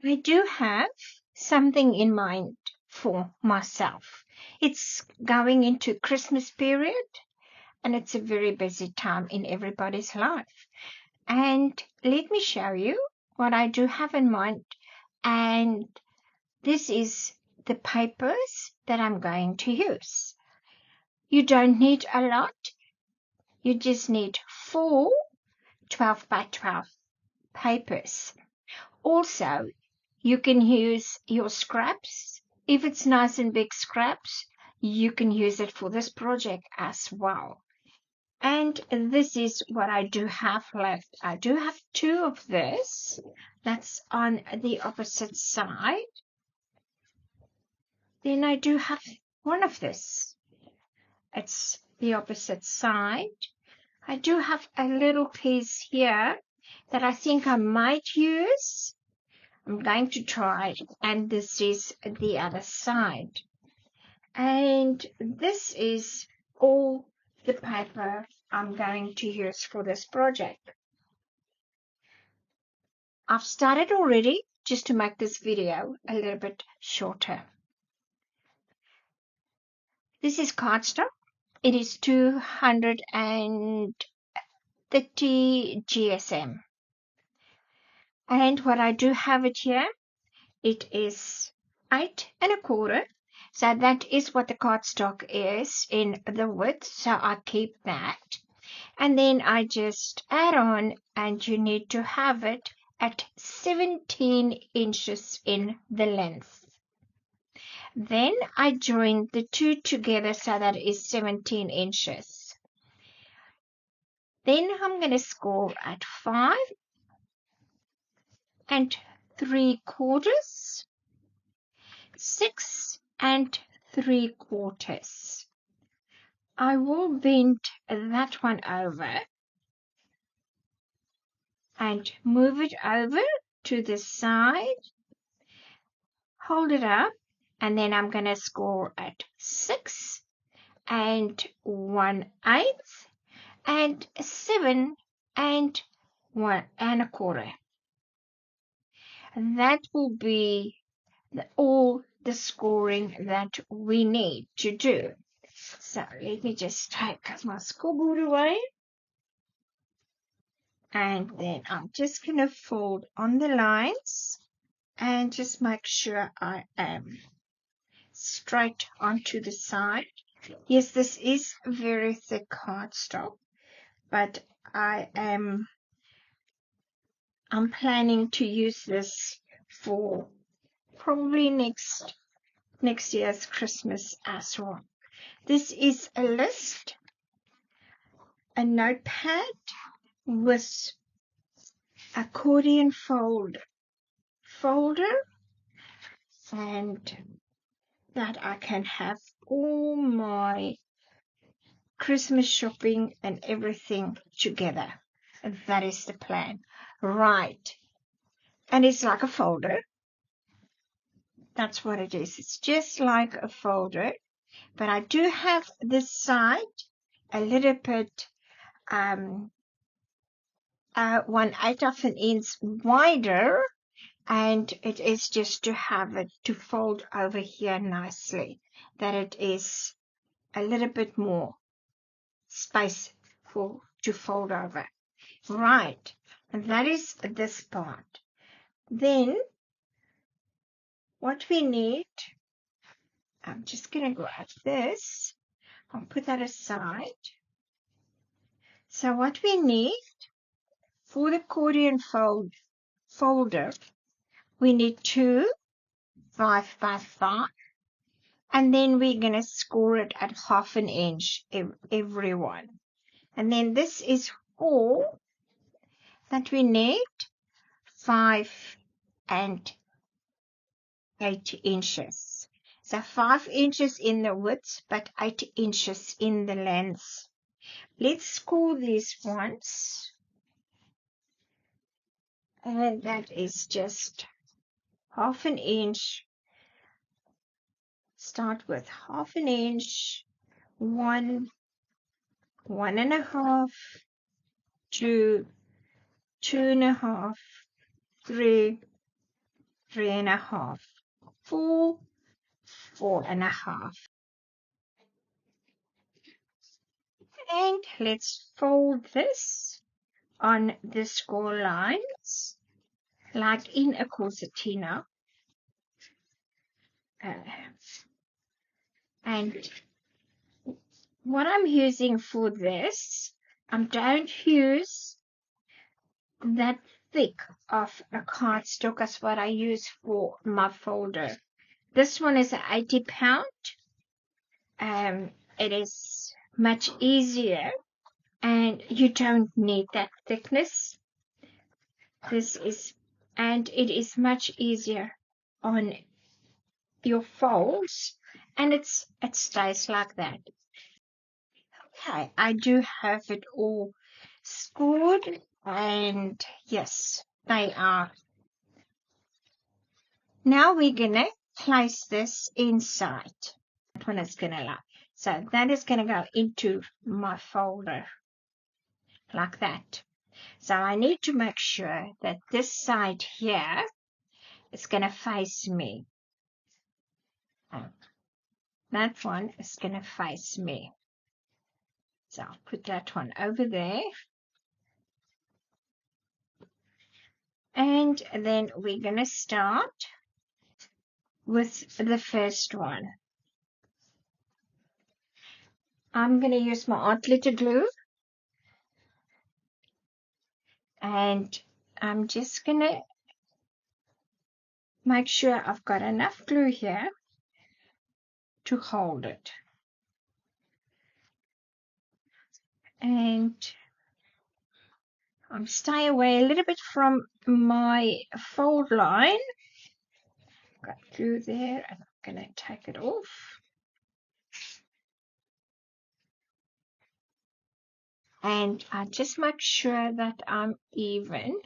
I do have something in mind for myself. It's going into Christmas period, and it's a very busy time in everybody's life. And let me show you what I do have in mind. And this is the papers that I'm going to use. You don't need a lot. You just need 4 12 by 12 papers. Also, you can use your scraps. If it's nice and big scraps, you can use it for this project as well. And this is what I do have left. I do have 2 of this. That's on the opposite side. Then I do have 1 of this. It's the opposite side. I do have a little piece here that I think I might use. I'm going to try, and this is the other side. And this is all the paper I'm going to use for this project. I've started already just to make this video a little bit shorter. This is cardstock. It is 230 GSM. And what I do have it here, it is 8 1/4. So that is what the cardstock is in the width. So I keep that. And then I just add on, and you need to have it at 17 inches in the length. Then I join the 2 together, so that is 17 inches. Then I'm going to score at 5 3/4, 6 3/4. I will bend that one over and move it over to the side, hold it up, and then I'm going to score at 6 1/8 and 7 1/4. And that will be all the scoring that we need to do. So let me just take my scoreboard away. And then I'm just going to fold on the lines and just make sure I am straight onto the side. Yes, this is very thick cardstock, but I'm planning to use this for probably next year's Christmas as well. This is a list, a notepad with accordion folder, and that I can have all my Christmas shopping and everything together. And that is the plan. Right. And it's like a folder. That's what it is. It's just like a folder. But I do have this side a little bit 1/8 of an inch wider, and it is just to have it to fold over here nicely, that it is a little bit more space to fold over. Right, and that is this part. Then what we need, I'm just going to grab this. I'll put that aside. So what we need for the accordion folder, we need 2 5 by 5, and then we're going to score it at 1/2 inch every one. And then this is all that we need, 5 8 inches. So 5 inches in the width, but 8 inches in the length. Let's score these ones. And that is just 1/2 inch. Start with 1/2 inch, 1, 1.5, 2, 2.5, 3, 3.5, 4, 4.5. And let's fold this on the score lines, like in a concertina. And what I'm using for this, I don't use that thick of a cardstock as what I use for my folder. This one is an 80 pound. It is much easier and you don't need that thickness. And it is much easier on your folds, and it stays like that. Okay, I do have it all scored, and yes, they are. Now we're gonna place this inside. That one is gonna lie. So that is gonna go into my folder like that. So I need to make sure that this side here is gonna face me. That one is gonna face me. So I'll put that one over there. And then we're going to start with the first one. I'm going to use my Art Glitter glue. And I'm just going to make sure I've got enough glue here to hold it. And I'm stay away a little bit from my fold line. Got glue there, and I'm going to take it off. And I just make sure that I'm even.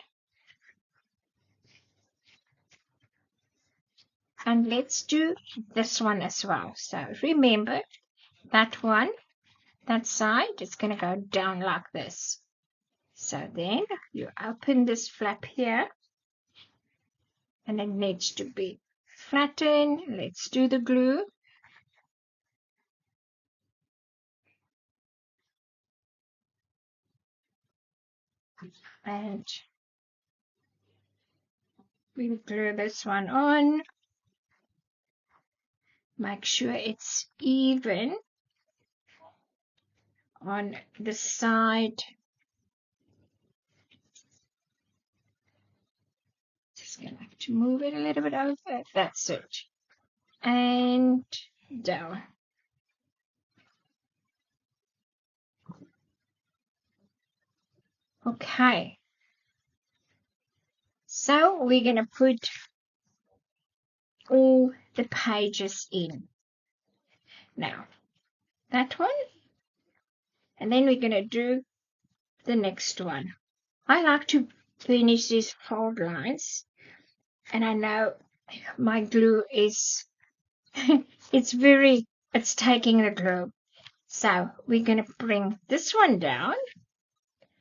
And let's do this one as well. So remember, that one, that side is going to go down like this. So then you open this flap here, and it needs to be flattened. Let's do the glue. And we'll glue this one on. Make sure it's even on the side. Just going to have to move it a little bit over. That's it. And down. Okay. So we're going to put all the pages in. Now, that one. And then we're going to do the next one. I like to finish these fold lines. And I know my glue is, it's taking the glue. So we're going to bring this one down.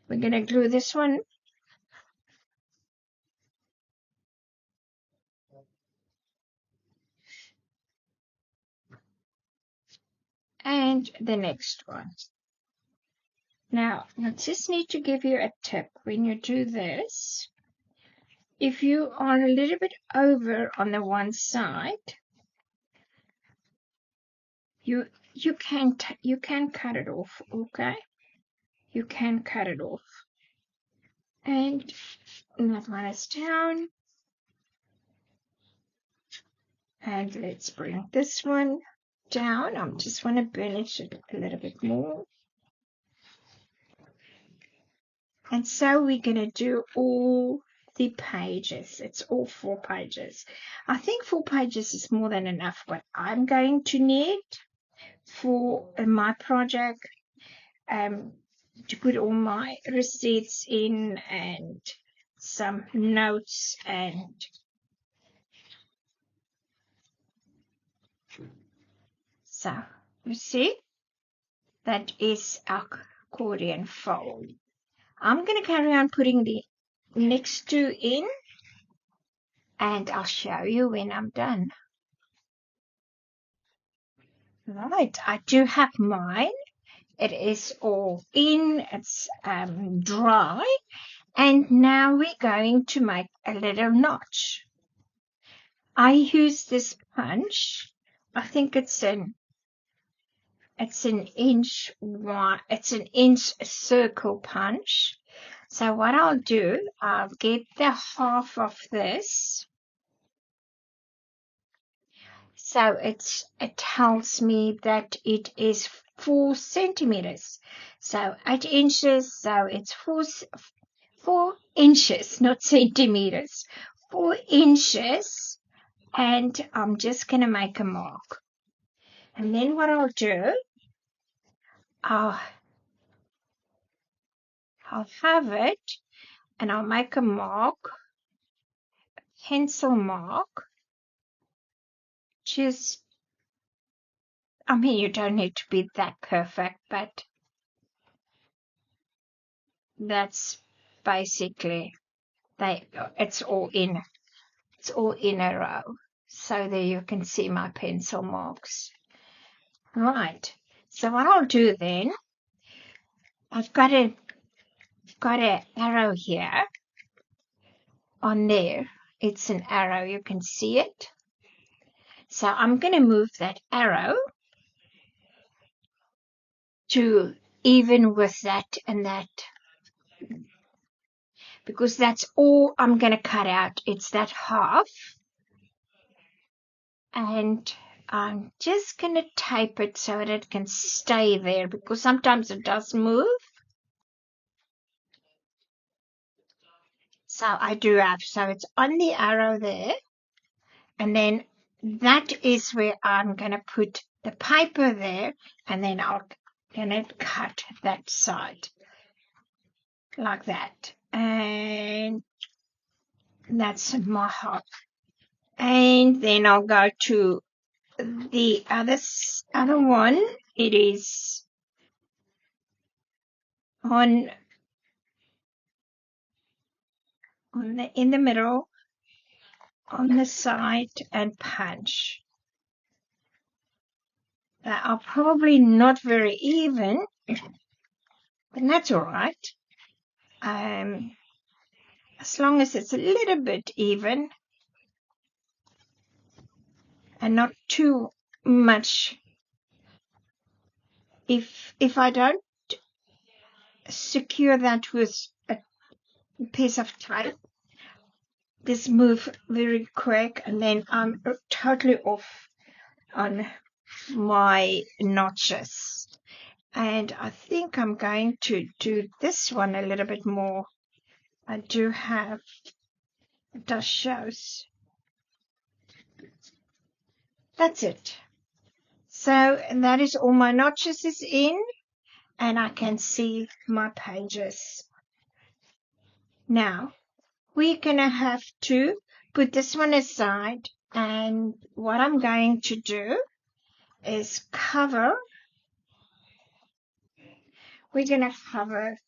We're going to glue this one. And the next one. Now, I just need to give you a tip when you do this. If you are a little bit over on the one side, you can cut it off, okay? You can cut it off. And that one is down. And let's bring this one down. I just want to burnish it a little bit more. And so we're going to do all the pages. It's all 4 pages. I think 4 pages is more than enough what I'm going to need for my project. To put all my receipts in and some notes, and so you see that is our accordion fold. I'm going to carry on putting the next 2 in, and I'll show you when I'm done. Right, I do have mine. It is all in, it's dry, and now we're going to make a little notch. I use this punch. I think it's an inch wide, it's an inch circle punch. So what I'll do, I'll get the half of this. So it tells me that it is 4 centimeters. So 8 inches, so it's 4 inches, not centimeters. 4 inches, and I'm just going to make a mark. And then what I'll do, I'll have it, and I'll make a mark, pencil mark. Just, I mean, you don't need to be that perfect, but that's basically, it's all in a row. So there you can see my pencil marks. Right. So what I'll do then, I've got an arrow here on there. It's an arrow, you can see it. So I'm going to move that arrow to even with that and that, because that's all I'm going to cut out. It's that half. And I'm just going to tape it so that it can stay there, because sometimes it does move. So I do have, so it's on the arrow there. And then that is where I'm going to put the paper there, and then I'm going to cut that side like that. And that's my half. And then I'll go to the other one. It is in the middle, on the side, and punch. They are probably not very even, but that's all right. As long as it's a little bit even and not too much. If I don't secure that with a piece of tape, this move very quick, and then I'm totally off on my notches. And I think I'm going to do this one a little bit more. I do have, it does shows. That's it. So, and that is all my notches is in, and I can see my pages. Now, we're going to have to put this one aside, and what I'm going to do is we're going to cover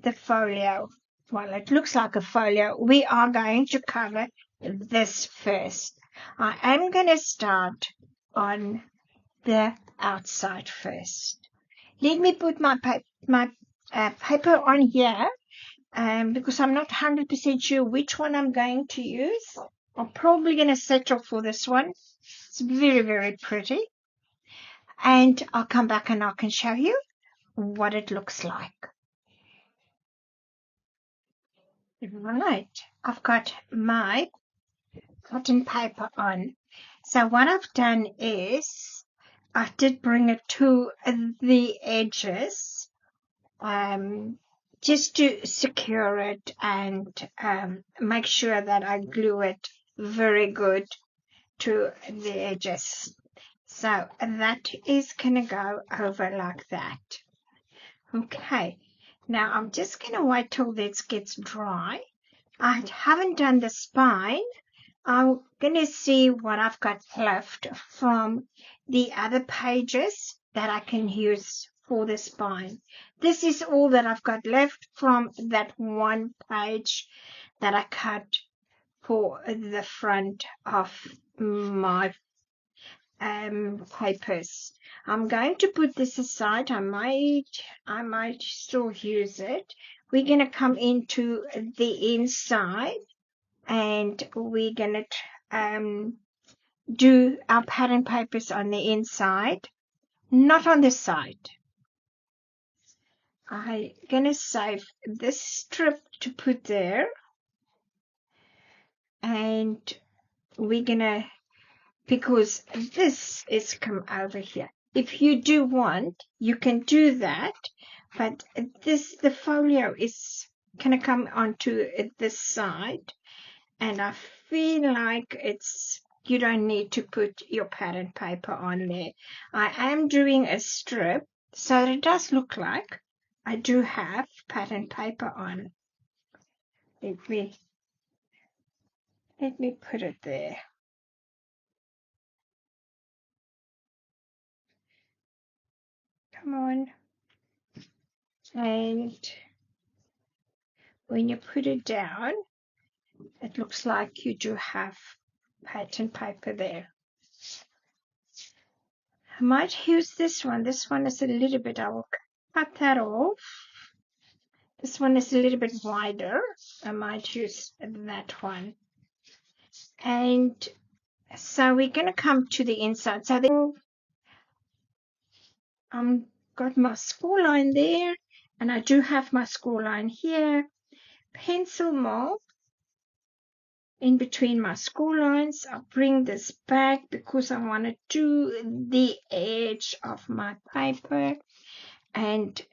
the folio. Well, it looks like a folio. We are going to cover this first. I am going to start on the outside first. Let me put my paper on here, because I'm not 100% sure which one I'm going to use. I'm probably going to settle for this one. It's very, very pretty. And I'll come back and I can show you what it looks like. Right, I've got my cotton paper on. So what I've done is I did bring it to the edges, just to secure it and make sure that I glue it very good to the edges. So that is going to go over like that. Okay, now I'm just going to wait till this gets dry. I haven't done the spine. I'm going to see what I've got left from the other pages that I can use for the spine. This is all that I've got left from that one page that I cut for the front of my papers. I'm going to put this aside. I might still use it. We're going to come into the inside, and we're going to do our pattern papers on the inside, not on the side. I'm going to save this strip to put there, and we're going to, because this is come over here. If you do want, you can do that, but the folio is going to come onto this side, and I feel like you don't need to put your pattern paper on there. I am doing a strip, so it does look like I do have pattern paper on. Let me put it there. Come on. And when you put it down, it looks like you do have pattern paper there. I might use this one. This one is a little bit, I will cut that off. This one is a little bit wider. I might use that one. And so we're going to come to the inside. So then got my score line there, and I do have my score line here. Pencil mark in between my score lines. I'll bring this back because I want to do the edge of my paper, and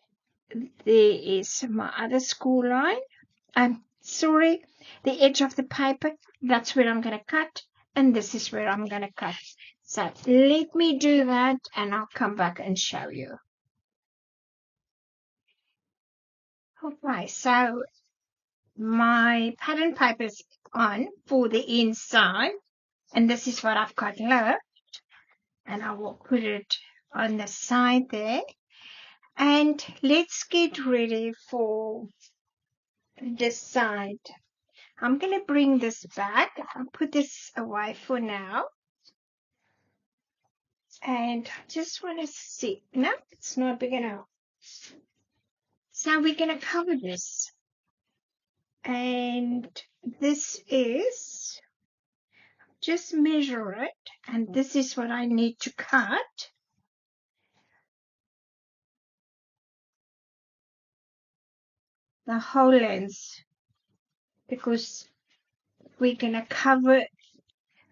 there is my other score line. The edge of the paper. That's where I'm going to cut, and this is where I'm going to cut. So let me do that, and I'll come back and show you. Okay, so my pattern paper is on for the inside, and this is what I've got left, and I will put it on the side there. And let's get ready for this side. I'm going to bring this back. I'll put this away for now. And I just want to see. No, it's not big enough. So we're going to cover this. And this is, just measure it. And this is what I need to cut. The whole length. Because we're going to cover it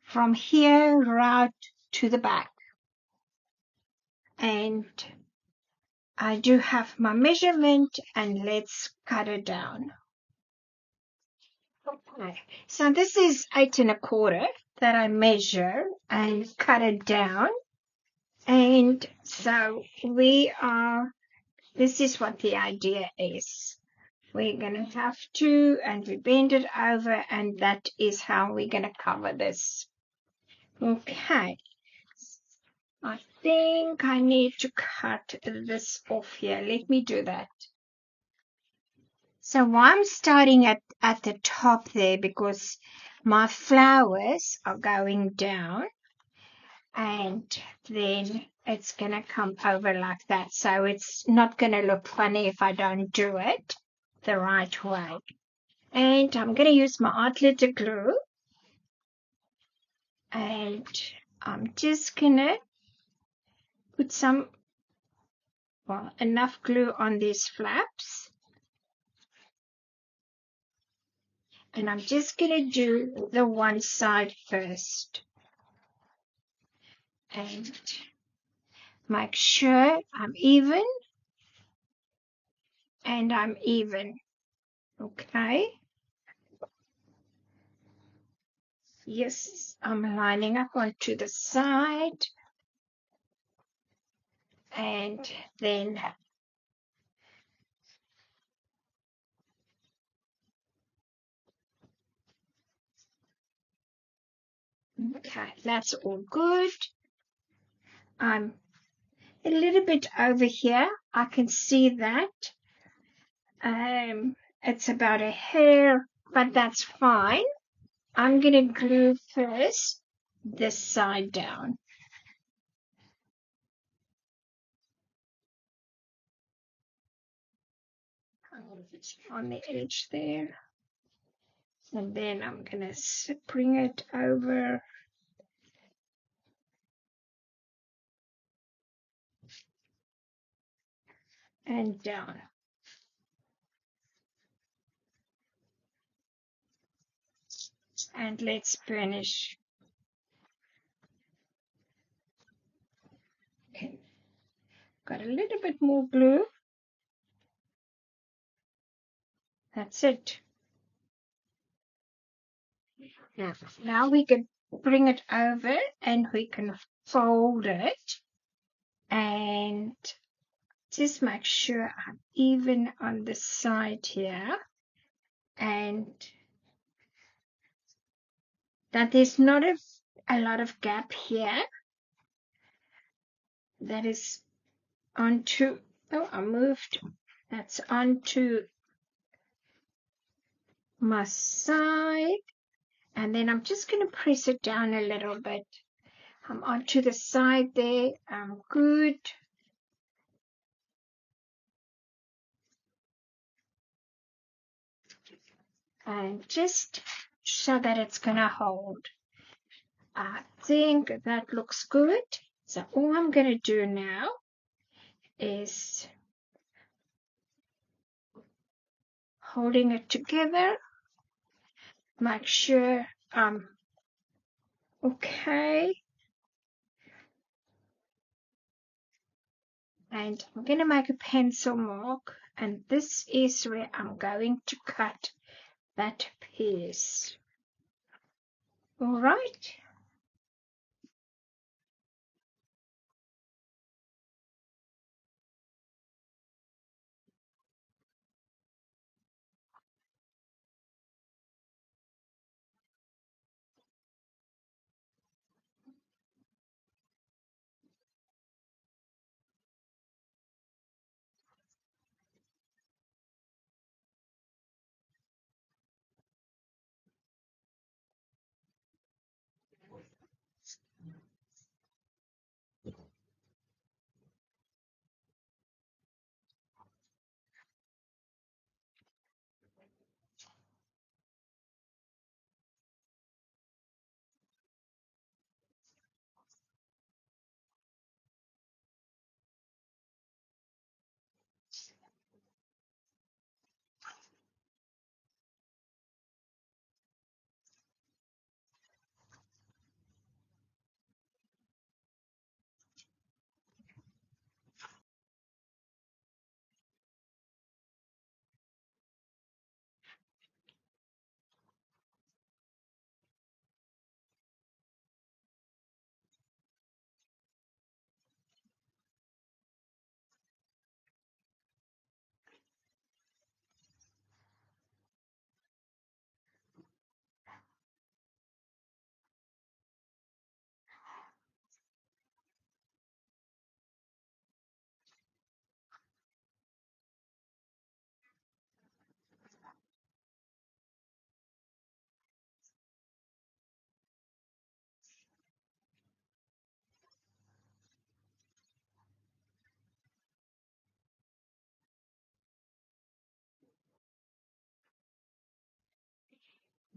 from here right to the back. And I do have my measurement, and let's cut it down. Okay, so this is 8 1/4 that I measure and cut it down. And so this is what the idea is. We're going to have to, and we bend it over, and that is how we're going to cover this. Okay. I think I need to cut this off here. Let me do that. So I'm starting at the top there because my flowers are going down, and then it's going to come over like that. So it's not going to look funny if I don't do it the right way. And I'm going to use my art glitter glue, and I'm just going to put enough glue on these flaps. And I'm just going to do the one side first. And make sure I'm even. And I'm even. Okay. Yes, I'm lining up onto the side. And then okay, that's all good. I'm a little bit over here. I can see that. It's about a hair, but that's fine. I'm going to glue first this side down. On the edge there. And then I'm going to bring it over and down. And let's burnish. Okay. Got a little bit more glue. That's it. Now we can bring it over and we can fold it and just make sure I'm even on the side here and that there's not a lot of gap here. That is onto, oh, I moved. That's onto my side. And then I'm just going to press it down a little bit. I'm onto the side there. I'm good. And just so that it's going to hold. I think that looks good. So all I'm going to do now is holding it together. Make sure I'm okay. And I'm going to make a pencil mark. And this is where I'm going to cut that piece. All right.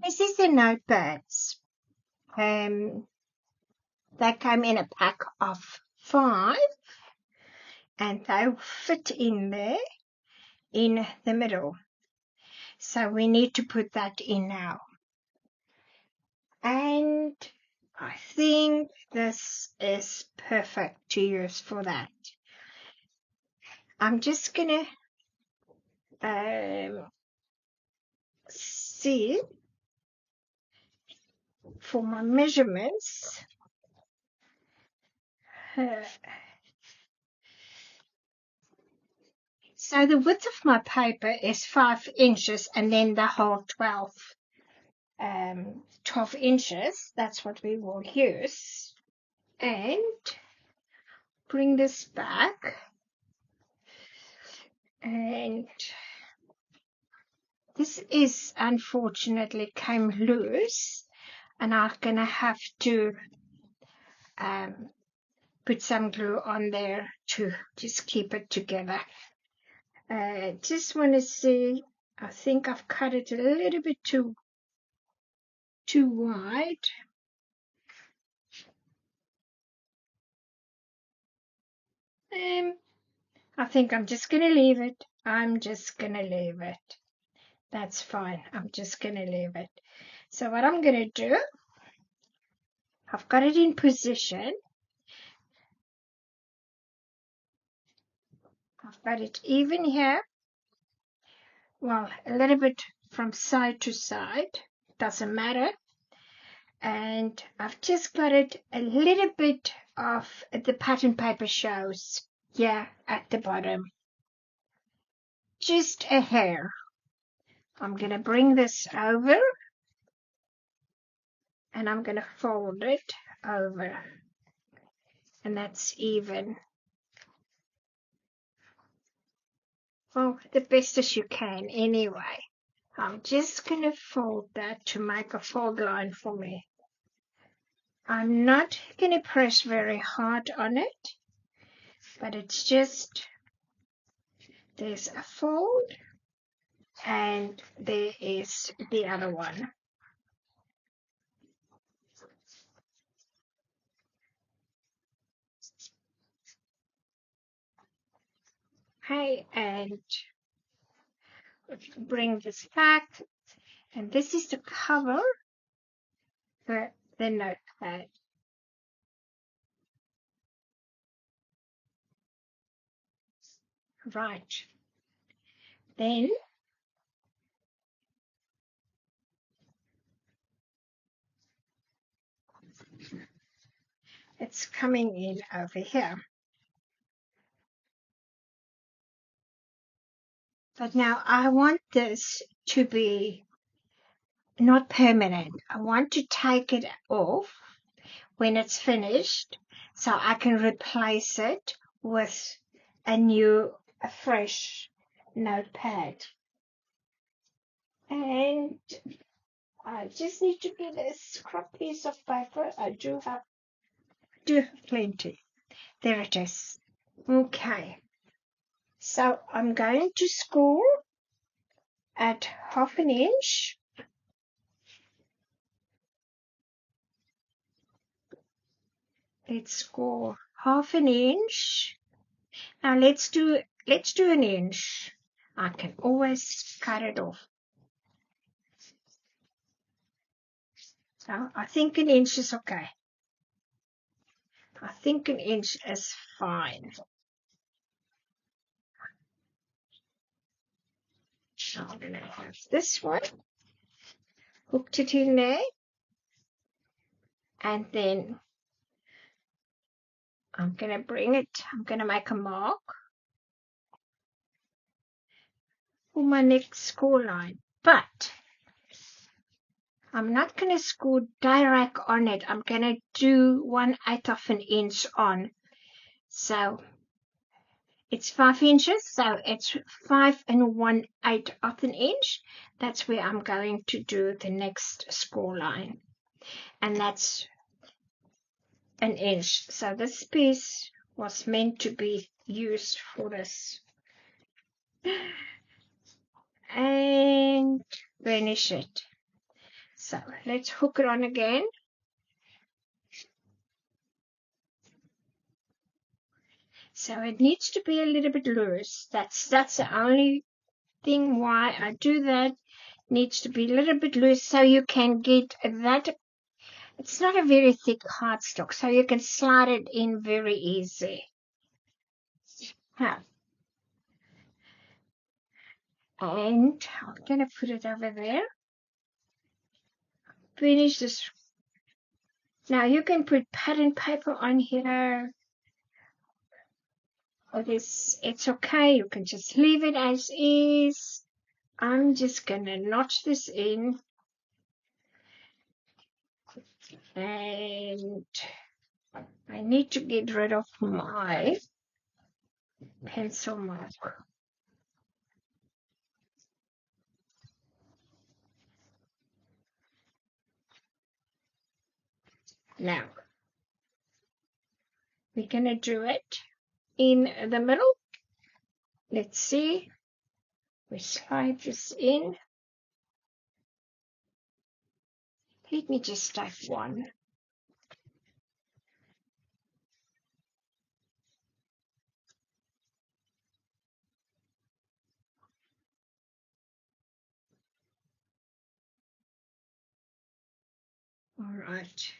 This is the notepads. They come in a pack of 5 and they fit in there in the middle. So we need to put that in now. And I think this is perfect to use for that. I'm just going to see for my measurements. So the width of my paper is 5 inches and then the whole 12 inches. That's what we will use. And bring this back and This is unfortunately came loose, and I'm going to have to put some glue on there to just keep it together. Just want to see, I think I've cut it a little bit too wide. I think I'm just going to leave it. That's fine. I'm just going to leave it. So what I'm going to do, I've got it in position. I've got it even here. Well, a little bit from side to side. Doesn't matter. And I've just got it a little bit of the pattern paper shows here at the bottom. Just a hair. I'm going to bring this over and I'm going to fold it over. And that's even. Well, the best as you can anyway. I'm just going to fold that to make a fold line for me. I'm not going to press very hard on it, but it's just, there's a fold and there is the other one. Okay, and bring this back, and this is to cover the notepad. Right. Then it's coming in over here. But now I want this to be not permanent. I want to take it off when it's finished so I can replace it with a fresh notepad. And I just need to get a scrap piece of paper. I do have plenty. There it is. Okay. So I'm going to score at 1/2 inch. Let's score 1/2 inch. Now let's do 1 inch. I can always cut it off. So I think 1 inch is okay. I think 1 inch is fine. So I'm going to have this one, hooked it in there, and then I'm going to make a mark for my next score line. But I'm not going to score direct on it. I'm going to do 1/8 of an inch on. So it's 5 inches, so it's 5 1/8 of an inch. That's where I'm going to do the next score line. And that's 1 inch. So this piece was meant to be used for this. And finish it. So let's hook it on again. So it needs to be a little bit loose. That's the only thing why I do that. Needs to be a little bit loose so you can get that. It's not a very thick cardstock, so you can slide it in very easy. And I'm going to put it over there. Finish this. Now you can put pattern paper on here. It's okay. You can just leave it as is. I'm just going to notch this in. And I need to get rid of my pencil mark. Now, we're going to do it in the middle. Let's see. We slide this in. Let me just take one. All right.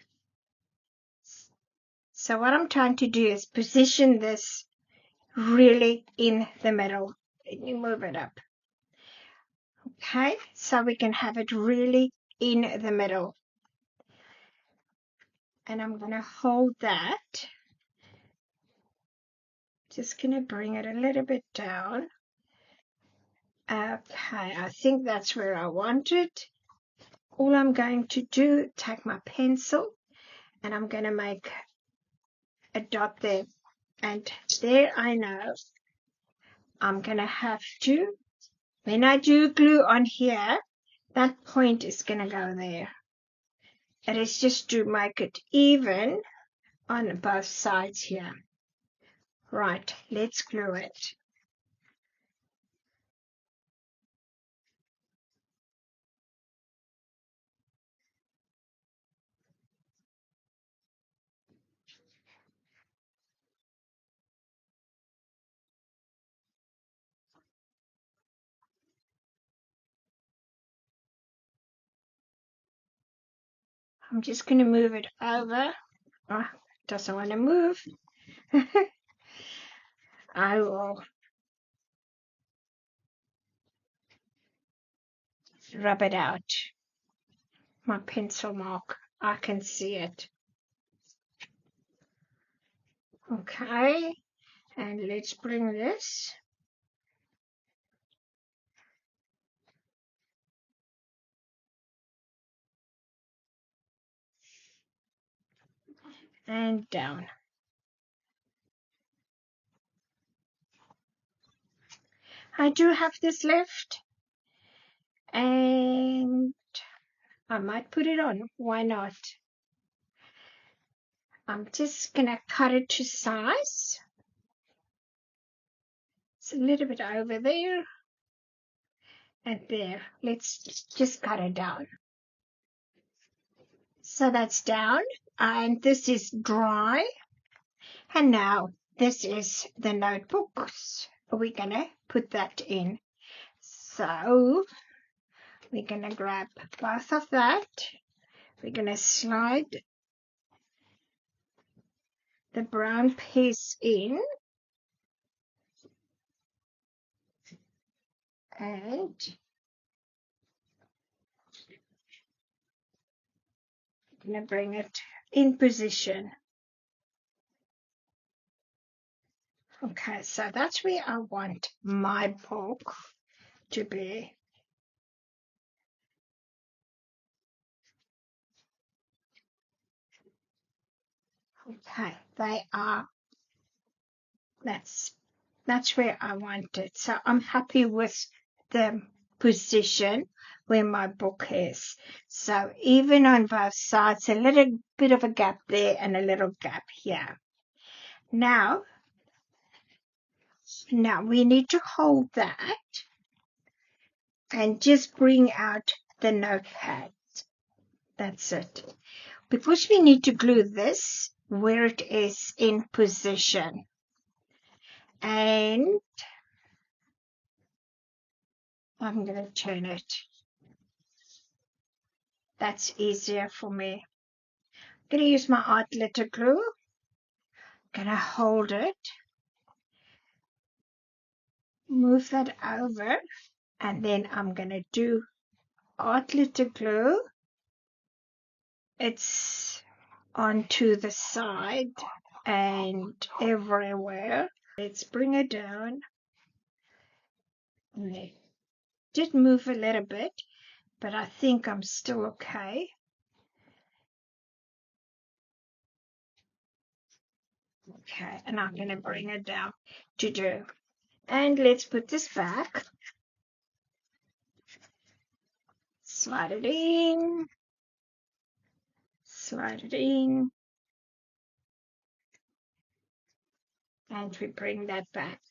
So what I'm trying to do is position this really in the middle. Let me move it up. Okay, so we can have it really in the middle. And I'm going to hold that. Just going to bring it a little bit down. Okay, I think that's where I want it. All I'm going to do, take my pencil, and I'm going to make a dot there. And there I know I'm going to have to, when I do glue on here, that point is going to go there. It is just to make it even on both sides here. Right, let's glue it. I'm just going to move it over. Oh, doesn't want to move. I will rub it out. My pencil mark, I can see it. Okay, and let's bring this. And down. I do have this left, and I might put it on. Why not? I'm just going to cut it to size. It's a little bit over there and there. Let's just cut it down. So that's down, and this is dry. And now this is the notebooks. We're going to put that in. So we're going to grab both of that. We're going to slide the brown piece in. And I'm going to bring it in position. Okay, so that's where I want my book to be. Okay, they are, that's where I want it. So I'm happy with the position where my book is. So even on both sides, a little bit of a gap there and a little gap here. Now we need to hold that and just bring out the notepad. That's it. Because we need to glue this where it is in position. And I'm going to turn it. That's easier for me. I'm going to use my art glitter glue. I'm going to hold it. Move that over. And then I'm going to do art glitter glue. It's onto the side and everywhere. Let's bring it down. And it did move a little bit, but I think I'm still okay. Okay, and I'm going to bring it down to do. And let's put this back. Slide it in. slide it in, and we bring that back.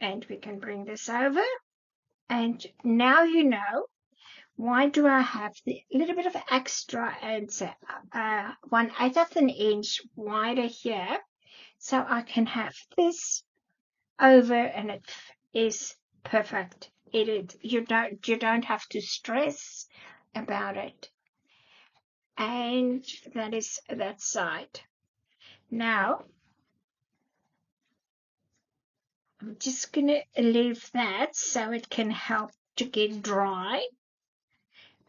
And we can bring this over. And now you know why do I have the little bit of extra and 1/8 of an inch wider here, so I can have this over, and it is perfect. You don't have to stress about it. And that is that side. Now I'm just gonna leave that so it can help to get dry.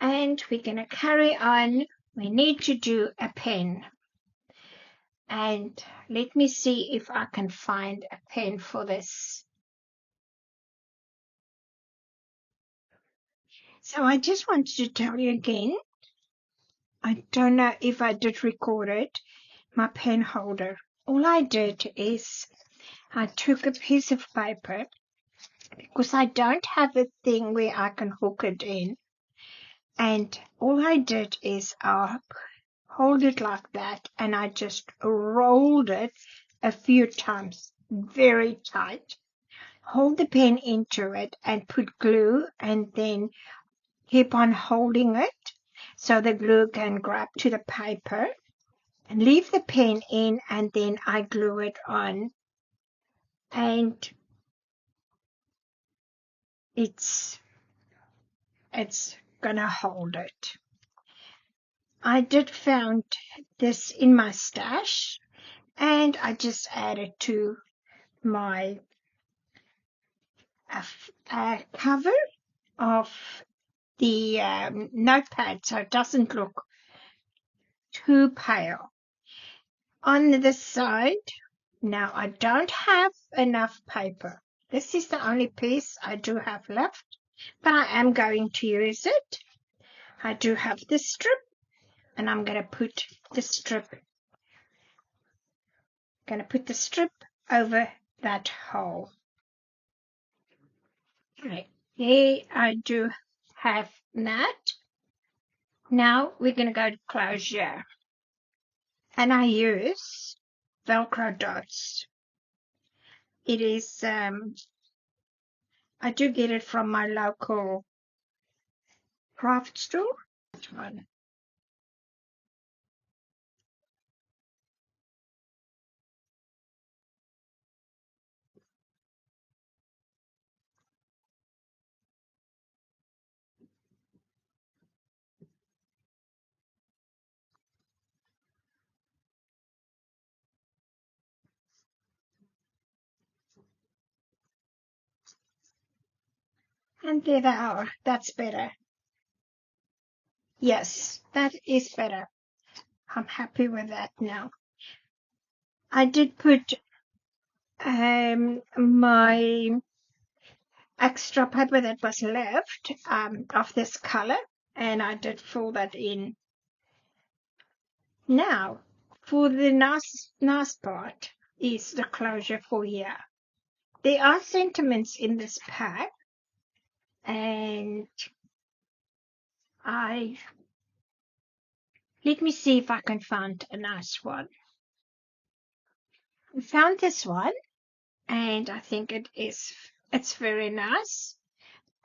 And we're gonna carry on. We need to do a pen. And let me see if I can find a pen for this. So I just wanted to tell you again, I don't know if I did record it, my pen holder. All I did is I took a piece of paper, because I don't have a thing where I can hook it in. And all I did is I hold it like that, and I just rolled it a few times, very tight. Hold the pen into it and put glue, and then keep on holding it so the glue can grab to the paper, and leave the pen in, and then I glue it on. And it's gonna hold it. I did found this in my stash, and I just added to my cover of the notepad, so it doesn't look too pale. On the side, now I don't have enough paper. This is the only piece I do have left, but I am going to use it. I do have this strip, and I'm going to put the strip over that hole. Right, here I do have that. Now we're going to go to closure, and I use Velcro dots. It is I do get it from my local craft store. One. And there they are. That's better. Yes, that is better. I'm happy with that now. I did put my extra paper that was left of this color, and I did fill that in. Now, for the nice part is the closure for here. There are sentiments in this pack, and let me see if I can find a nice one. I found this one, and I think it's very nice.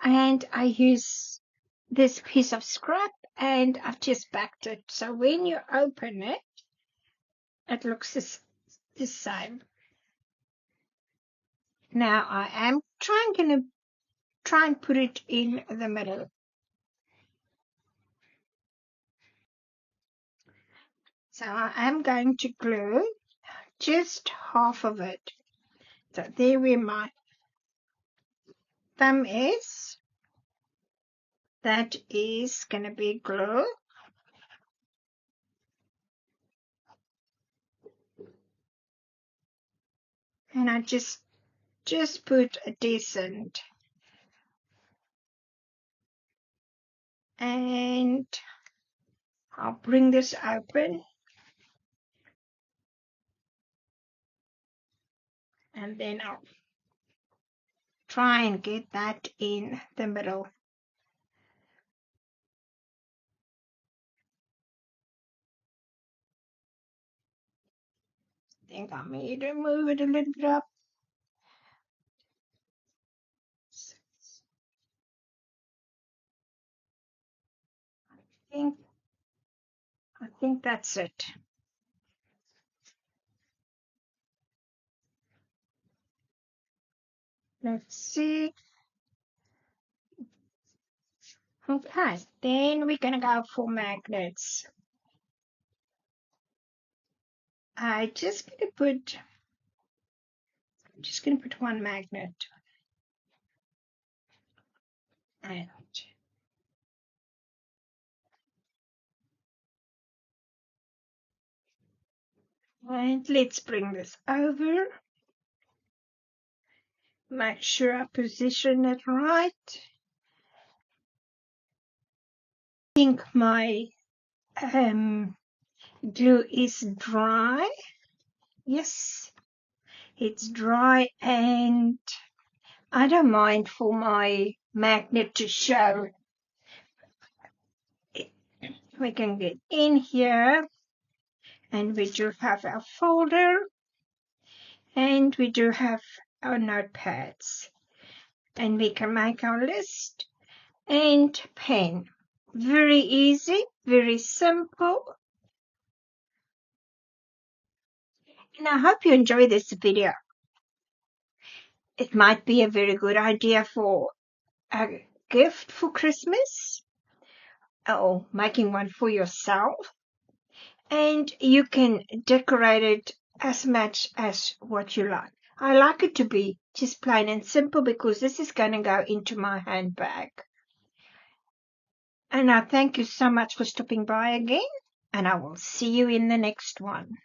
And I use this piece of scrap, and I've just backed it. So when you open it, it looks the same. Now I am going to try and put it in the middle. So I am going to glue just half of it. So there where my thumb is, that is going to be glue. And I just put a decent, and I'll bring this open, and then I'll try and get that in the middle. think I need to move it a little bit up. I think that's it. Let's see. Okay, then we're gonna go for magnets. I'm just gonna put one magnet. And let's bring this over. Make sure I position it right. I think my glue is dry. Yes, it's dry, and I don't mind for my magnet to show. We can get in here, and we do have our folder, and we do have our notepads, and we can make our list and pen. Very easy, very simple. And I hope you enjoy this video. It might be a very good idea for a gift for Christmas or making one for yourself. And you can decorate it as much as what you like. I like it to be just plain and simple because this is going to go into my handbag. And I thank you so much for stopping by again, and I will see you in the next one.